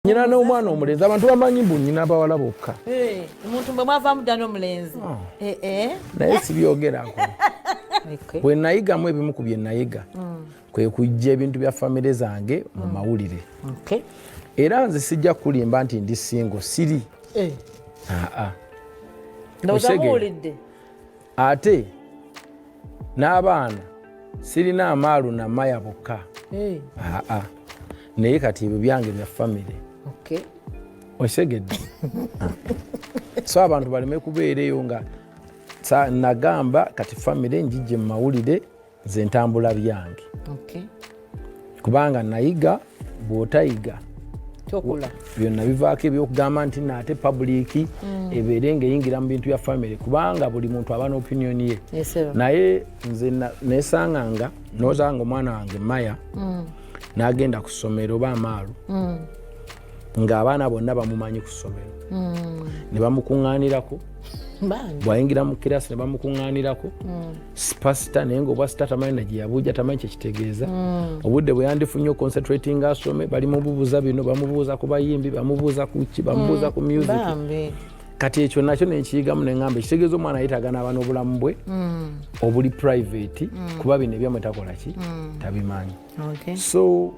Nyina n'omwana omulenzi abantu bamanyi mbu nyina abawala bokka. Omuntu bwe mwavaamu ddala n'omulenzi. Naye sibyogerako. Bwe nayigamu ebimu ku bye nayiga kwe kujja ebintu bya famire zange mu mawulire. Era nze sijja kulimba nti ndi singo siri. Ndowooza ate n'abaana sirina amaalu na maya bokka. Naye kati ebyo byange bya famire. Osegedde. So abantu baleme kubeereyo nga nagamba kati famire njijje mu mawulire ze ntambula byange. Kubanga nayiga bw'otayiga byonna bivaako ebyokugamba nti naate public ebeere ng'eyingira mu bintu bya famire kubanga buli muntu aba n'opinion ye. Naye nze nesanganga nozanga omwana wange Maya n'agenda ku ssomero oba amaalu ng'abaana bonna bamumanyi ku ssomero ne bamukuŋŋaanirako bw'ayingira mu kirasi ne bamukuŋŋaanirako pasita naye ng'obwa sita tamanyi na gye yabuuja tamanyi kyekitegeeza obudde bwe yandifunye concentrating asome balimubuuza bino bamubuuza ku bayimbi bamubuuza ku ki bamubuuza ku music kati ekyo nakyo nenkiyigamu neŋŋamba ekitegeeza omwana yeetaaga n'aba n'obulamu bwe obuli private kuba bino ebyamwe takola ki tabimanyi. So